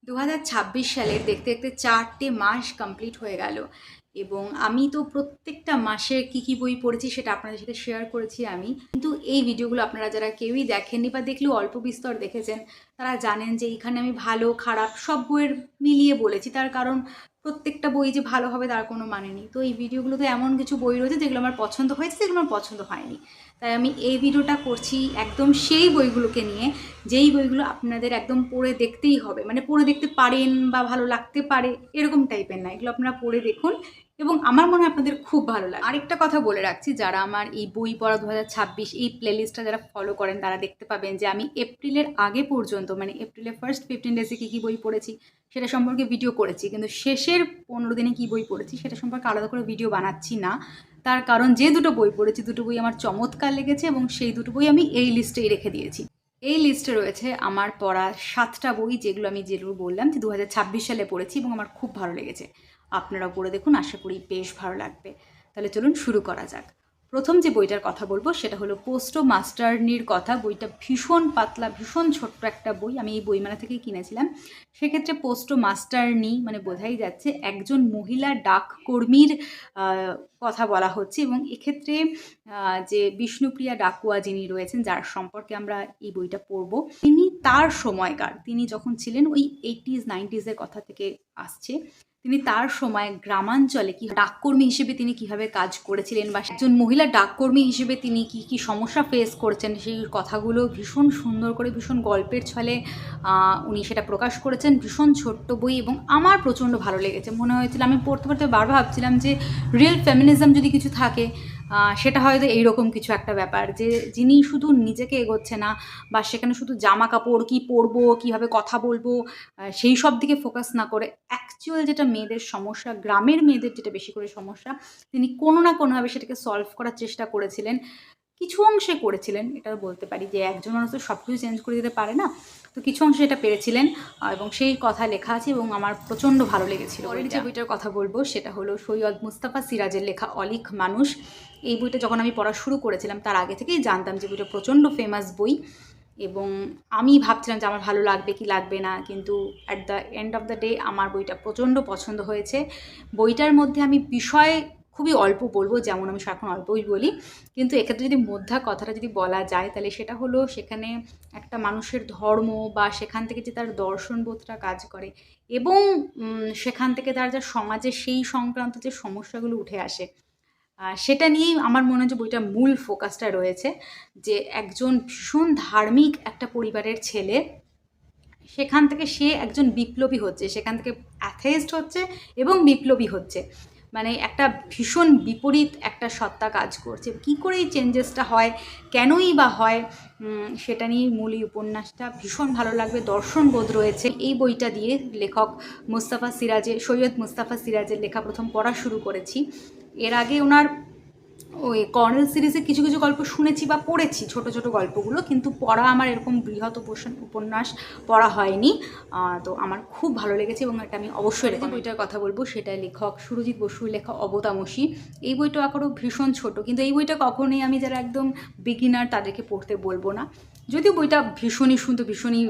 2026 সালের দেখতে দেখতে 4টে মাস কমপ্লিট হয়ে গেল এবং আমি তো প্রত্যেকটা মাসে কি বই পড়েছি সেটা আপনাদের সাথে শেয়ার করেছি আমি। কিন্তু এই ভিডিওগুলো আপনারা যারা কেউই দেখেননি বা দেখলেও অল্প বিস্তর দেখেছেন তারা জানেন যে এখানে আমি ভালো খারাপ সব বইয়ের মিলিয়ে বলেছি। তার কারণ প্রত্যেকটা বই যে ভালো হবে তার কোনো মানে নেই। তো এই ভিডিওগুলোতে এমন কিছু বই রয়েছে যেগুলো আমার পছন্দ হয়েছে, যেগুলো আমার পছন্দ হয়নি। তাই আমি এই ভিডিওটা করছি একদম সেই বইগুলোকে নিয়ে যেই বইগুলো আপনাদের একদম পড়ে দেখতেই হবে, মানে পড়ে দেখতে পারেন বা ভালো লাগতে পারে এরকম টাইপের না, এগুলো আপনারা পড়ে দেখুন এবং আমার মনে হয় আপনাদের খুব ভালো লাগে। আরেকটা কথা বলে রাখছি, যারা আমার এই বই পড়া 2026 এই প্লেলিস্টটা যারা ফলো করেন তারা দেখতে পাবেন যে আমি এপ্রিলের আগে পর্যন্ত, মানে এপ্রিলের ফার্স্ট 15 ডেজে কী বই পড়েছি সেটা সম্পর্কে ভিডিও করেছি, কিন্তু শেষের 15 দিনে কী বই পড়েছি সেটা সম্পর্কে আলাদা করে ভিডিও বানাচ্ছি না। তার কারণ যে দুটো বই পড়েছি দুটো বই আমার চমৎকার লেগেছে এবং সেই দুটো বই আমি এই লিস্টেই রেখে দিয়েছি। এই লিস্টে রয়েছে আমার পড়া 7টা বই, যেগুলো বললাম যে 2026 সালে পড়েছি এবং আমার খুব ভালো লেগেছে। আপনারাও পড়ে দেখুন, আশা করি বেশ ভালো লাগবে। তাহলে চলুন শুরু করা যাক। প্রথম যে বইটার কথা বলবো সেটা হলো পোস্ট মাস্টারনির কথা। বইটা ভীষণ পাতলা, ভীষণ ছোট্ট একটা বই, আমি এই বইমেলা থেকেই কিনেছিলাম। সেক্ষেত্রে পোস্ট মাস্টারনি মানে বোঝাই যাচ্ছে একজন মহিলা ডাককর্মীর কথা বলা হচ্ছে এবং এক্ষেত্রে যে বিষ্ণুপ্রিয়া ডাকুয়া যিনি রয়েছেন, যার সম্পর্কে আমরা এই বইটা পড়ব, তিনি তার সময়কার, তিনি যখন ছিলেন ওই 80s 90s কথা থেকে আসছে, তিনি তার সময় গ্রামাঞ্চলে কি ডাককর্মী হিসেবে তিনি কিভাবে কাজ করেছিলেন বা একজন মহিলা ডাককর্মী হিসেবে তিনি কি সমস্যা ফেস করছেন সেই কথাগুলো ভীষণ সুন্দর করে, ভীষণ গল্পের ছলে উনি সেটা প্রকাশ করেছেন। ভীষণ ছোট্ট বই এবং আমার প্রচণ্ড ভালো লেগেছে। মনে হয়েছিল, আমি পড়তে পড়তে বারবার ভাবছিলাম যে রিয়েল ফেমিনিজম যদি কিছু থাকে সেটা হয়তো এইরকম কিছু একটা ব্যাপার, যে যিনি শুধু নিজেকে এগোচ্ছে না বা সেখানে শুধু জামা কাপড় কী পরবো, কীভাবে কথা বলবো সেই সব দিকে ফোকাস না করে অ্যাকচুয়াল যেটা মেয়েদের সমস্যা, গ্রামের মেয়েদের যেটা বেশি করে সমস্যা, তিনি কোনো না কোনোভাবে সেটাকে সলভ করার চেষ্টা করেছিলেন। কিছু অংশে করেছিলেন, এটা বলতে পারি যে একজন মানুষ তো সব কিছু চেঞ্জ করে দিতে পারে না, তো কিছু অংশে এটা পেরেছিলেন এবং সেই কথা লেখা আছে এবং আমার প্রচণ্ড ভালো লেগেছিল। পরের যে বইটার কথা বলবো সেটা হলো সৈয়দ মুস্তাফা সিরাজের লেখা অলিখ মানুষ। এই বইটা যখন আমি পড়া শুরু করেছিলাম তার আগে থেকেই জানতাম যে বইটা প্রচণ্ড ফেমাস বই এবং আমি ভাবছিলাম যে আমার ভালো লাগবে কি লাগবে না, কিন্তু at the end of the day আমার বইটা প্রচণ্ড পছন্দ হয়েছে। বইটার মধ্যে আমি বিষয় খুবই অল্প বলবো, যেমন আমি এখন অল্পই বলি, কিন্তু এক্ষেত্রে যদি মধ্যা কথাটা যদি বলা যায় তাহলে সেটা হলো সেখানে একটা মানুষের ধর্ম বা সেখান থেকে যে তার দর্শনবোধটা কাজ করে এবং সেখান থেকে তার যা সমাজে সেই সংক্রান্ত যে সমস্যাগুলো উঠে আসে সেটা নিয়েই আমার মনে হয় যে বইটার মূল ফোকাসটা রয়েছে। যে একজন ভীষণ ধার্মিক একটা পরিবারের ছেলে, সেখান থেকে সে একজন বিপ্লবী হচ্ছে, সেখান থেকে অ্যাথেইস্ট হচ্ছে এবং বিপ্লবী হচ্ছে, মানে একটা ভীষণ বিপরীত একটা সত্তা কাজ করছে। কী করে এই চেঞ্জেসটা হয়, কেনই বা হয়, সেটা নিয়ে মূল এই উপন্যাসটা ভীষণ ভালো লাগবে। দর্শনবোধ রয়েছে এই বইটা দিয়ে। লেখক সৈয়দ মুস্তাফা সিরাজের লেখা প্রথম পড়া শুরু করেছি। এর আগে ওনার ওই কর্নেল সিরিজে কিছু কিছু গল্প শুনেছি বা পড়েছি, ছোট ছোট গল্পগুলো, কিন্তু পড়া আমার এরকম বৃহৎ উপন্যাস পড়া হয়নি। তো আমার খুব ভালো লেগেছে এবং এটা আমি অবশ্যই যে বইটার কথা বলবো সেটা লেখক সুরজিৎ বসুর লেখা অবতামসী। এই বইটা আকারও ভীষণ ছোট, কিন্তু এই বইটা কখনোই আমি যারা একদম বিগিনার তাদেরকে পড়তে বলবো না। যদিও বইটা ভীষণই সুন্দর, ভীষণই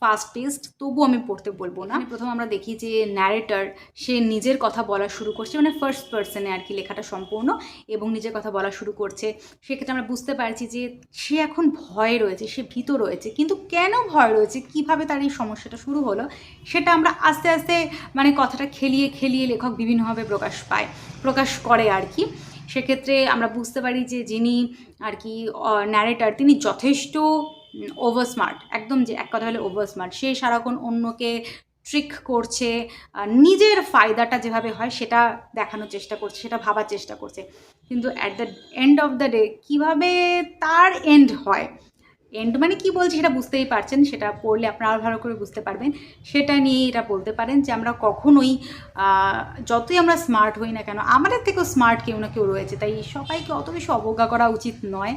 ফাস্ট পেস্ট, তবুও আমি পড়তে বলবো না। প্রথম আমরা দেখি যে ন্যারেটর সে নিজের কথা বলা শুরু করছে, মানে ফার্স্ট পার্সনে আর কি লেখাটা সম্পূর্ণ, এবং নিজের কথা বলা শুরু করছে। সেক্ষেত্রে আমরা বুঝতে পারছি যে সে এখন ভয়ে রয়েছে, সে ভীত রয়েছে, কিন্তু কেন ভয় রয়েছে, কিভাবে তার এই সমস্যাটা শুরু হলো সেটা আমরা আস্তে আস্তে মানে কথাটা খেলিয়ে খেলিয়ে লেখক বিভিন্নভাবে প্রকাশ করে আর কি। সেক্ষেত্রে আমরা বুঝতে পারি যে যিনি আর কি ন্যারেটর, তিনি যথেষ্ট ওভার স্মার্ট, একদম যে এক কথা হলে ওভার স্মার্ট। সে সারাক্ষণ অন্যকে ট্রিক করছে, নিজের ফায়দাটা যেভাবে হয় সেটা দেখানোর চেষ্টা করছে, সেটা ভাবার চেষ্টা করছে, কিন্তু at the end of the day কীভাবে তার এন্ড হয়, এন্ড মানে কি বলছি সেটা বুঝতেই পারছেন, সেটা পড়লে আপনারা আরও ভালো করে বুঝতে পারবেন। সেটা নিয়ে এটা বলতে পারেন যে আমরা কখনোই যতই আমরা স্মার্ট হই না কেন, আমাদের থেকেও স্মার্ট কেউ না কেউ রয়েছে, তাই সবাইকে অত বেশি অবজ্ঞা করা উচিত নয়।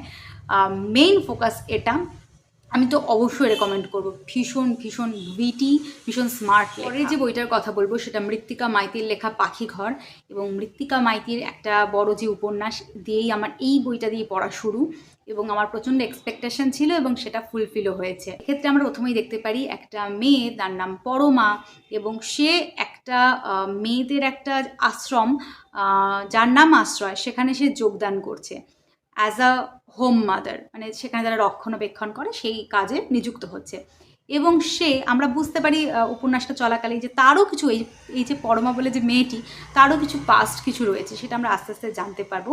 মেইন ফোকাস এটা। আমি তো অবশ্যই রেকমেন্ড করব। ভীষণ ভীষণ উইটি, ভীষণ স্মার্ট। পরের যে বইটার কথা বলবো সেটা মৃত্তিকা মাইতির লেখা পাখিঘর। এবং মৃত্তিকা মাইতির একটা বড় যে উপন্যাস দিয়েই আমার এই বইটা দিয়ে পড়া শুরু, এবং আমার প্রচণ্ড এক্সপেকটেশন ছিল এবং সেটা ফুলফিলও হয়েছে। এক্ষেত্রে আমরা প্রথমেই দেখতে পারি একটা মেয়ে, তার নাম পরমা, এবং সে একটা মেয়েদের একটা আশ্রম, যার নাম আশ্রয়, সেখানে সে যোগদান করছে অ্যাজ আ হোম মাদার, মানে সেখানে যারা রক্ষণাবেক্ষণ করে সেই কাজে নিযুক্ত হচ্ছে। এবং সে, আমরা বুঝতে পারি উপন্যাসটা চলাকালে যে তারও কিছু, এই যে পরমা বলে যে মেয়েটি, তারও কিছু পাস্ট কিছু রয়েছে, সেটা আমরা আস্তে আস্তে জানতে পারবো।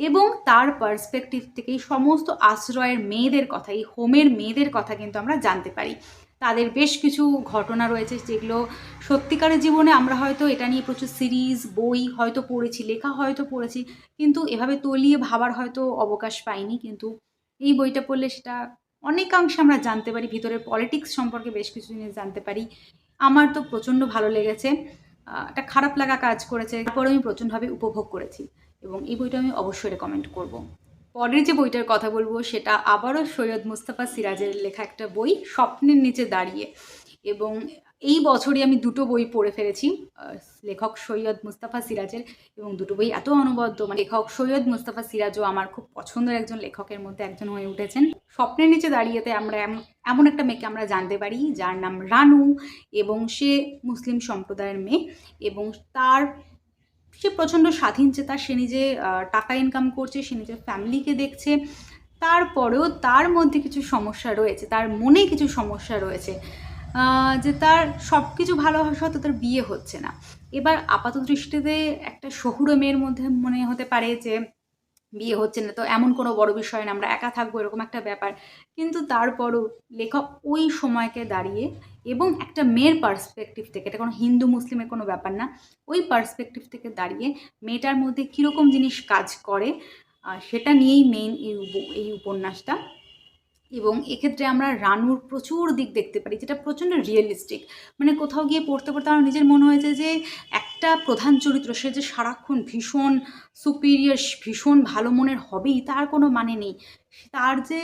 এবং তার পার্সপেক্টিভ থেকেই সমস্ত আশ্রয়ের মেয়েদের কথা, এই হোমের মেয়েদের কথা কিন্তু আমরা জানতে পারি। তাদের বেশ কিছু ঘটনা রয়েছে যেগুলো সত্যিকারের জীবনে আমরা হয়তো এটা নিয়ে প্রচুর সিরিজ, বই হয়তো পড়েছি, লেখা হয়তো পড়েছি, কিন্তু এভাবে তলিয়ে ভাবার হয়তো অবকাশ পাইনি। কিন্তু এই বইটা পড়লে সেটা অনেকাংশে আমরা জানতে পারি, ভিতরের পলিটিক্স সম্পর্কে বেশ কিছু জিনিস জানতে পারি। আমার তো প্রচণ্ড ভালো লেগেছে, একটা খারাপ লাগা কাজ করেছে, তারপরে আমি প্রচণ্ডভাবে উপভোগ করেছি, এবং এই বইটা আমি অবশ্যই রেকমেন্ড করব। পরের যে বইটার কথা বলবো সেটা আবারও সৈয়দ মুস্তাফা সিরাজের লেখা একটা বই, স্বপ্নের নিচে দাঁড়িয়ে। এবং এই বছরই আমি দুটো বই পড়ে ফেলেছি লেখক সৈয়দ মুস্তাফা সিরাজের, এবং দুটো বই এত অনবদ্য। মানে লেখক সৈয়দ মুস্তাফা সিরাজও আমার খুব পছন্দের একজন লেখকের মধ্যে একজন হয়ে উঠেছেন। স্বপ্নের নিচে দাঁড়িয়েতে আমরা এমন একটা মেয়েকে আমরা জানতে পারি যার নাম রানু, এবং সে মুসলিম সম্প্রদায়ের মেয়ে, এবং সে প্রচণ্ড স্বাধীনচেতা, সে নিজে টাকা ইনকাম করছে, সে নিজের ফ্যামিলিকে দেখছে। তারপরেও তার মধ্যে কিছু সমস্যা রয়েছে, তার মনে কিছু সমস্যা রয়েছে, যে তার সব কিছু ভালো হওয়া সত্ত্বেও তার বিয়ে হচ্ছে না। এবার আপাত দৃষ্টিতে একটা শহুরে মেয়ের মধ্যে মনে হতে পারে যে বিয়ে হচ্ছে না তো এমন কোনো বড় বিষয় না, আমরা একা থাকবো, এরকম একটা ব্যাপার। কিন্তু তারপরও লেখক ওই সময়কে দাঁড়িয়ে এবং একটা মেয়ের পার্সপেক্টিভ থেকে, এটা কোনো হিন্দু মুসলিমের কোনো ব্যাপার না, ওই পার্সপেক্টিভ থেকে দাঁড়িয়ে মেয়েটার মধ্যে কীরকম জিনিস কাজ করে সেটা নিয়েই মেইন এই উপন্যাসটা। এবং এক্ষেত্রে আমরা রানুর প্রচুর দিক দেখতে পারি যেটা প্রচণ্ড রিয়েলিস্টিক। মানে কোথাও গিয়ে পড়তে পড়তে আমার নিজের মনে হয়েছে যে একটা প্রধান চরিত্র, সে যে সারাক্ষণ ভীষণ সুপিরিয়ার, ভীষণ ভালো মনের হবেই তার কোনো মানে নেই। তার যে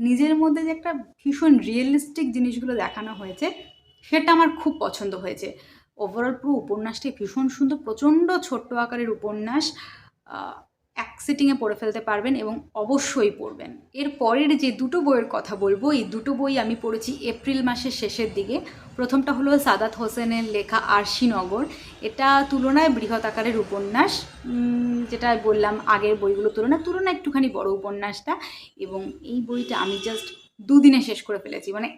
নিজের মধ্যে যে একটা ভীষণ রিয়েলিস্টিক জিনিসগুলো দেখানো হয়েছে, সেটা আমার খুব পছন্দ হয়েছে। ওভারঅল পুরো উপন্যাসটি ভীষণ সুন্দর, প্রচণ্ড ছোট্ট আকারের উপন্যাস, এক সিটিংয়ে পড়ে ফেলতে পারবেন এবং অবশ্যই পড়বেন। এর পরের যে দুটো বইয়ের কথা বলবো, এই দুটো বই আমি পড়েছি এপ্রিল মাসের শেষের দিকে। প্রথমটা হলো সাদাত হোসেনের লেখা আরশিনগর। এটা তুলনায় বৃহৎ আকারের উপন্যাস, যেটা বললাম আগের বইগুলো তুলনায় একটুখানি বড় উপন্যাসটা। এবং এই বইটা আমি জাস্ট দুদিনে শেষ করে ফেলেছি, মানে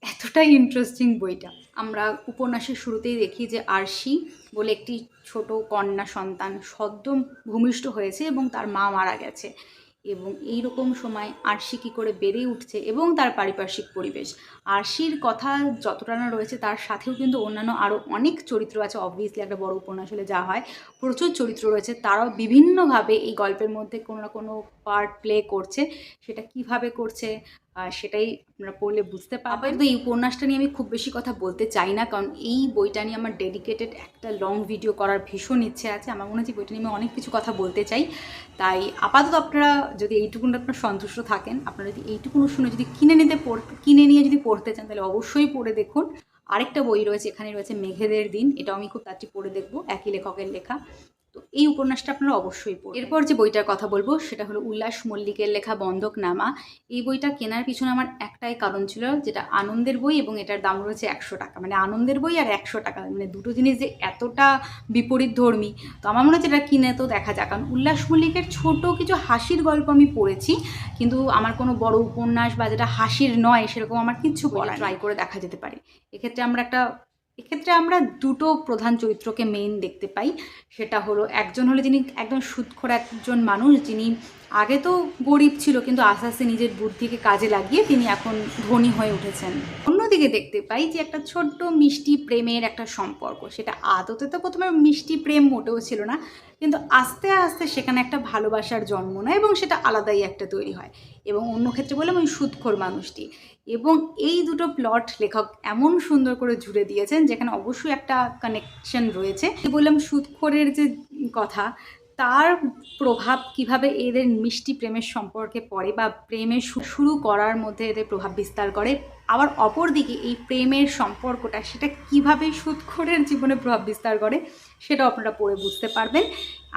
এতটাই ইন্টারেস্টিং বইটা। আমরা উপন্যাসের শুরুতেই দেখি যে আরশি বলে একটি ছোট কন্যা সন্তান সদ্য ভূমিষ্ঠ হয়েছে এবং তার মা মারা গেছে, এবং এই রকম সময় আরশি কী করে বেড়ে উঠছে এবং তার পারিপার্শ্বিক পরিবেশ। আরশির কথা যতটা না রয়েছে তার সাথেও কিন্তু অন্যান্য আরও অনেক চরিত্র আছে। অবভিয়াসলি একটা বড় উপন্যাস হলে যা হয়, প্রচুর চরিত্র রয়েছে, তারাও বিভিন্নভাবে এই গল্পের মধ্যে কোনো না কোনো পার্ট প্লে করছে। সেটা কিভাবে করছে সেটাই আপনারা পড়লে বুঝতে পারবেন। তো এই উপন্যাসটা নিয়ে আমি খুব বেশি কথা বলতে চাই না, কারণ এই বইটা নিয়ে আমার ডেডিকেটেড একটা লং ভিডিও করার ভীষণ ইচ্ছে আছে। আমার মনে হচ্ছে বইটা নিয়ে আমি অনেক কিছু কথা বলতে চাই। তাই আপাতত আপনারা যদি এইটুকুন আপনারা সন্তুষ্ট থাকেন, আপনারা যদি এইটুকুন শুনে যদি কিনে নিয়ে যদি পড়তে চান, তাহলে অবশ্যই পড়ে দেখুন। আরেকটা বই রয়েছে, এখানে রয়েছে মেঘেদের দিন, এটাও আমি খুব তাড়াতাড়ি পড়ে দেখবো, একই লেখকের লেখা। তো এই উপন্যাসটা আপনারা অবশ্যই পড়ুন। এরপর যে বইটার কথা বলবো সেটা হলো উল্লাস মল্লিকের লেখা বন্ধকনামা। এই বইটা কেনার পিছনে আমার একটাই কারণ ছিল, যেটা আনন্দের বই এবং এটার দাম রয়েছে 100 টাকা। মানে আনন্দের বই আর 100 টাকা, মানে দুটো জিনিস যে এতটা বিপরীত ধর্মী, তো আমার মনে হচ্ছে এটা কিনে তো দেখা যাক। কারণ উল্লাস মল্লিকের ছোট কিছু হাসির গল্প আমি পড়েছি, কিন্তু আমার কোনো বড় উপন্যাস বা যেটা হাসির নয় সেরকম আমার কিচ্ছু বলা, ট্রাই করে দেখা যেতে পারে। এক্ষেত্রে আমরা দুটো প্রধান চরিত্রকে মেইন দেখতে পাই। সেটা হলো একজন হলো যিনি একদম সুদখোর একজন মানুষ, যিনি আগে তো গরিব ছিল কিন্তু আস্তে আস্তে নিজের বুদ্ধিকে কাজে লাগিয়ে তিনি এখন ধনী হয়ে উঠেছেন। অন্যদিকে দেখতে পাই যে একটা ছোট্ট মিষ্টি প্রেমের একটা সম্পর্ক, সেটা আদতে তো প্রথমে মিষ্টি প্রেম মোটেও ছিল না, কিন্তু আস্তে আস্তে সেখানে একটা ভালোবাসার জন্ম নেয় এবং সেটা আলাদাই একটা তৈরি হয়। এবং অন্য ক্ষেত্রে বললাম ওই সুদখোর মানুষটি। এবং এই দুটো প্লট লেখক এমন সুন্দর করে জুড়ে দিয়েছেন যেখানে অবশ্যই একটা কানেকশন রয়েছে। বললাম সুদখোরের যে কথা, তার প্রভাব কিভাবে এদের মিষ্টি প্রেমের সম্পর্কে পড়ে বা প্রেমের শুরু করার মধ্যে এদের প্রভাব বিস্তার করে, আবার অপরদিকে এই প্রেমের সম্পর্কটা সেটা কিভাবে সুদখোরের জীবনে প্রভাব বিস্তার করে সেটাও আপনারা পড়ে বুঝতে পারবেন।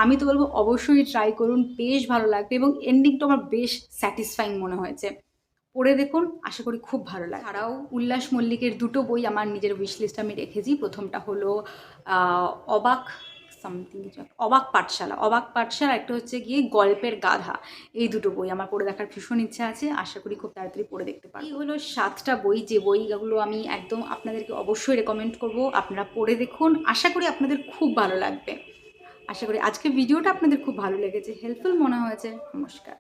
আমি তো বলবো অবশ্যই ট্রাই করুন, বেশ ভালো লাগবে এবং এন্ডিংটা আমার বেশ স্যাটিসফাইং মনে হয়েছে। পড়ে দেখুন, আশা করি খুব ভালো লাগে। ছাড়াও উল্লাস মল্লিকের দুটো বই আমার নিজের উইশ লিস্টে আমি রেখেছি। প্রথমটা হলো অবাক সামথিং, অবাক পাঠশালা, অবাক পাঠশালা, একটা হচ্ছে গিয়ে গল্পের গাধা। এই দুটো বই আমার পড়ে দেখার ভীষণ ইচ্ছা আছে, আশা করি খুব তাড়াতাড়ি পড়ে দেখতে পারি। এই হলো 7টা বই, যে বইগুলো আমি একদম আপনাদেরকে অবশ্যই রেকমেন্ড করব, আপনারা পড়ে দেখুন, আশা করি আপনাদের খুব ভালো লাগবে। আশা করি আজকের ভিডিওটা আপনাদের খুব ভালো লেগেছে, হেল্পফুল মনে হয়েছে। নমস্কার।